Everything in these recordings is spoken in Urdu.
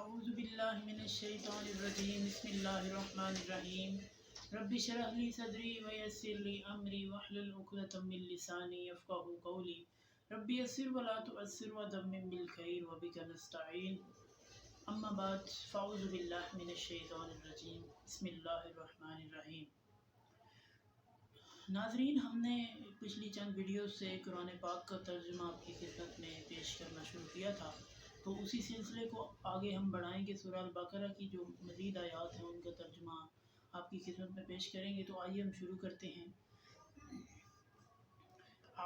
اعوذ باللہ من الشیطان الرجیم بسم اللہ الرحمن الرحیم رب اشرح لی صدری ویسر لی امری واحلل عقدۃ من لسانی یفقہوا قولی رب یسر ولا تعسر وتمم بالخیر وبک نستعین اما بعد فاعوذ باللہ من الشیطان الرجیم بسم اللہ الرحمن الرحیم۔ ناظرین، ہم نے پچھلی چند ویڈیوز سے قرآن پاک کا ترجمہ آپ کی خدمت میں پیش کرنا شروع کیا تھا، تو اسی سلسلے کو آگے ہم بڑھائیں گے۔ سورہ البقرہ کی جو مزید آیات ہیں ان کا ترجمہ آپ کی خدمت میں پیش کریں گے، تو آئیے ہم شروع کرتے ہیں۔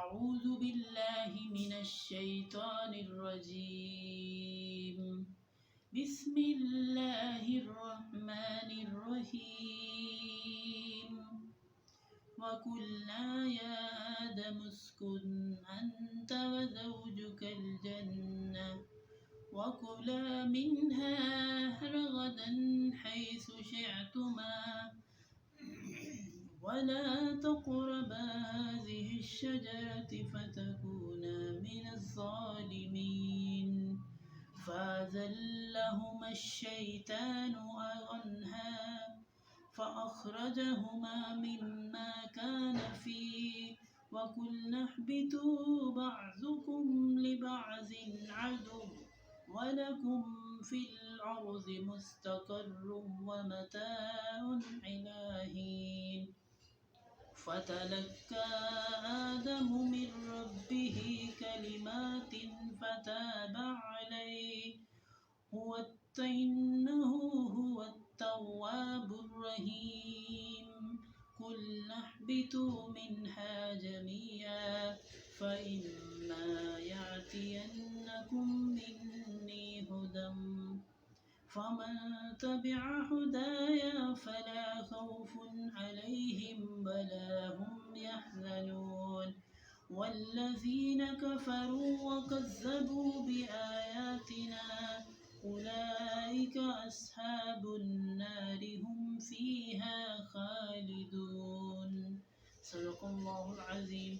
اعوذ باللہ من الشیطان الرجیم بسم اللہ الرحمن الرحیم وَقُلْنَا يَا آدَمُ اسْكُنْ أَنْتَ وَزَوْجُكَ الْجَنَّةَ وَكُلَا مِنْهَا رَغَدًا حَيْثُ شِئْتُمَا وَلَا تَقْرَبَا هَٰذِهِ الشَّجَرَةَ فَتَكُونَا مِنَ الظَّالِمِينَ فَأَزَلَّهُمَا الشَّيْطَانُ عَنْهَا فَأَخْرَجَهُمَا مِمَّا كَانَ فِيهِ وَقُلْنَا اهْبِطُوا بَعْضُكُمْ لِبَعْضٍ عَدُوٌّ وَلَكُمْ فِي الْأَرْضِ مُسْتَقَرٌّ وَمَتَاعٌ إِلَىٰ حِينٍ فَتَلَقَّىٰ آدَمُ مِن رَّبِّهِ كَلِمَاتٍ فَتَابَ عَلَيْهِ إِنَّهُ هُوَ التَّوَّابُ الرَّحِيمُ قُلْنَا اهْبِطُوا مِنْهَا جَمِيعًا فَإِمَّا يَأْتِيَنَّكُم مِّنِّي هُدًى فَمَن تَبِعَ هُدَايَ فَلَا خَوْفٌ عَلَيْهِمْ وَلَا هُمْ يَحْزَنُونَ وَالَّذِينَ كَفَرُوا وَكَذَّبُوا بِآيَاتِنَا أُولَٰئِكَ أَصْحَابُ النَّارِ هُمْ فِيهَا خَالِدُونَ۔ صدق اللہ العظیم۔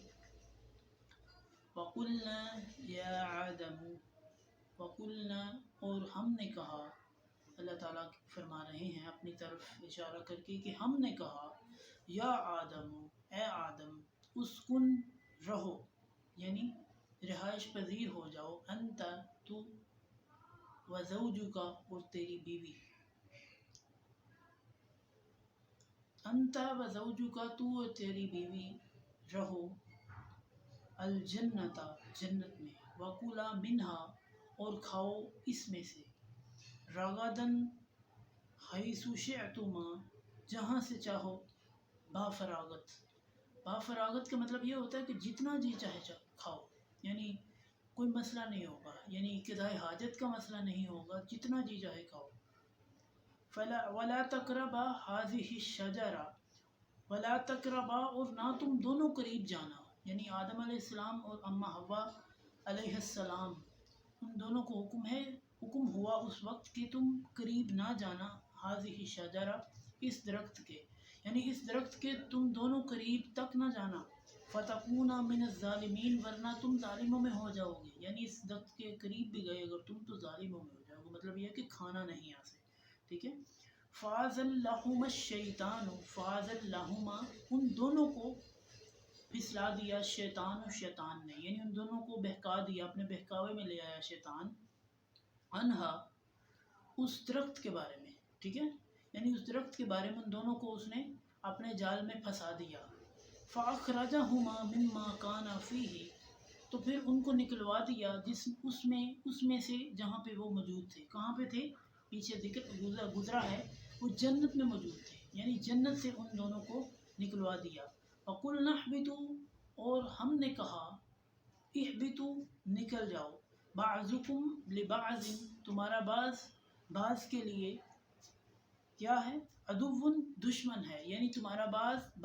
وَقُلْنَا يَا آدَمُ، وَقُلْنَا اور ہم نے کہا، اللہ تعالیٰ فرما رہے ہیں اپنی طرف اشارہ کر کے کہ ہم نے کہا، یا آدم، اے آدم، اسکن رہو، یعنی رہائش پذیر ہو جاؤ، انت تو، وزوجک اور تیری بیوی، انت وزوجک تو اور تیری بیوی رہو، الجنت جنت میں، وکلا منہا اور کھاؤ اس میں سے، رغدن حیث شئتما جہاں سے چاہو، بافراغت۔ بافراغت کا مطلب یہ ہوتا ہے کہ جتنا جی چاہے کھاؤ، یعنی کوئی مسئلہ نہیں ہوگا، یعنی قضائے حاجت کا مسئلہ نہیں ہوگا، جتنا جی چاہے کھاؤ۔ وَلَا تَقْرَبَا هَٰذِهِ الشَّجَرَةَ وَلَا تَقْرَبَا اور نہ تم دونوں قریب جانا، یعنی آدم علیہ السلام اور اماں حوا علیہ السلام، ان دونوں کو حکم ہوا اس وقت کہ تم قریب نہ جانا، هَٰذِهِ الشَّجَرَةَ اس درخت کے، یعنی اس درخت کے تم دونوں قریب تک نہ جانا، فَتَكُونَا مِنَ الظَّالِمِينَ ورنہ تم ظالموں میں ہو جاؤ گے، یعنی اس درخت کے قریب بھی گئے اگر تم تو ظالموں میں ہو جاؤ گے، مطلب یہ ہے کہ کھانا نہیں یہاں سے، ٹھیک ہے۔ فَأَزَلَّهُمَا الشَّيْطَانُ فَأَزَلَّهُمَا ان دونوں کو پھسلا دیا شیطان نے، یعنی ان دونوں کو بہکا دیا، اپنے بہکاوے میں لے آیا شیطان، انہا اس درخت کے بارے میں، ٹھیک ہے، یعنی اس درخت کے بارے میں ان دونوں کو اس نے اپنے جال میں پھنسا دیا، فَأَخْرَجَهُمَا مِمَّا كَانَ فِيهِ تو پھر ان کو نکلوا دیا اس میں سے جہاں پہ وہ موجود تھے، کہاں پہ تھے، پیچھے گزرا ہے، وہ جنت میں موجود تھے، یعنی جنت سے ان دونوں کو نکلوا دیا۔ وَقُلْنَا اهْبِطُوا اور ہم نے کہا، اهْبِطُوا نکل جاؤ، بَعْضُكُمْ لِبَعْضٍ تمہارا بعض کے لیے کیا ہے، عدوٌ دشمن ہے، یعنی تمہارا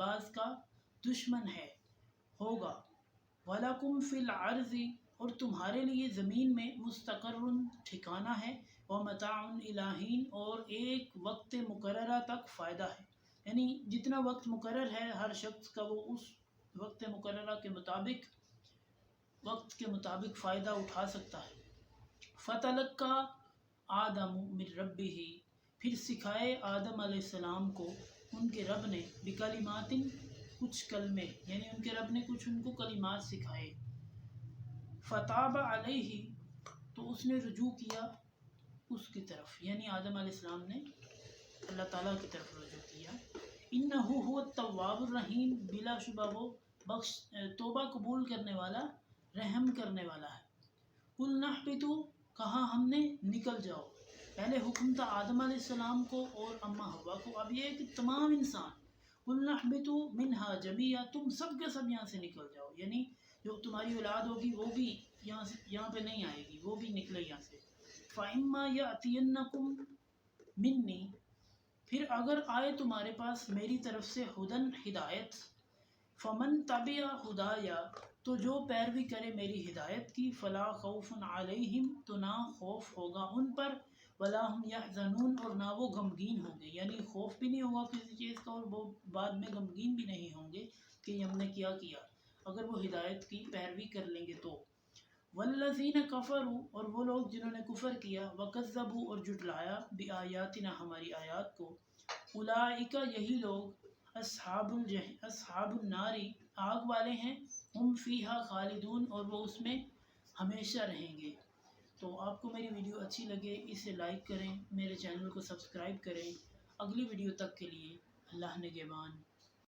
بعض کا دشمن ہے، ہوگا، وَلَكُمْ فِي الْأَرْضِ اور تمہارے لیے زمین میں مستقر ٹھکانہ ہے، وَمَتَاعٌ إِلَىٰ حِينٍ اور ایک وقت مقررہ تک فائدہ ہے، یعنی جتنا وقت مقرر ہے ہر شخص کا وہ اس وقت مقررہ کے مطابق فائدہ اٹھا سکتا ہے۔ فَتَلَقَّىٰ آدم من ربہ، پھر سکھائے آدم علیہ السلام کو ان کے رب نے بکلمات کچھ کلمے، یعنی ان کے رب نے کچھ ان کو کلمات سکھائے. فتاب علیہ، تو اس نے رجوع کیا اس کی طرف، یعنی آدم علیہ السلام نے اللہ تعالیٰ کی طرف رجوع کیا. انہ هو التواب الرحیم، بلا شبہ وہ توبہ قبول کرنے والا، رحم کرنے والا ہے. قلنا اہبطوا، کہا ہم نے نکل جاؤ. پہلے حکم تھا آدم علیہ السلام کو اور اماں حوا کو، اب یہ ہے کہ تمام انسان. قلنا اہبطوا منہا جمیعا، تم سب کے سب یہاں سے نکل جاؤ، یعنی جو تمہاری اولاد ہوگی وہ بھی یہاں پہ نہیں آئے گی، وہ بھی نکلے یہاں سے. فَإِمَّا يَأْتِيَنَّكُم مِّنِّي، پھر اگر آئے تمہارے پاس میری طرف سے ہدن ہدایت، فمن تبع ہدایا، تو جو پیروی کرے میری ہدایت کی، فلا خوف علیہم، تو نہ خوف ہوگا ان پر، ولا ہم یحزنون، اور نہ وہ غمگین ہوں گے، یعنی خوف بھی نہیں ہوگا کسی چیز کا اور وہ بعد میں غمگین بھی نہیں ہوں گے کہ ہم نے کیا اگر وہ ہدایت کی پیروی کر لیں گے تو. والذین کفروا، اور وہ لوگ جنہوں نے کفر کیا، وکذبوا، اور جھٹلایا، بآیاتنا، ہماری آیات کو، اولئک، یہی لوگ، اصحاب النار، آگ والے ہیں، ہم فیہا خالدون، اور وہ اس میں ہمیشہ رہیں گے. تو آپ کو میری ویڈیو اچھی لگے اسے لائک کریں، میرے چینل کو سبسکرائب کریں. اگلی ویڈیو تک کے لیے اللہ نگہبان.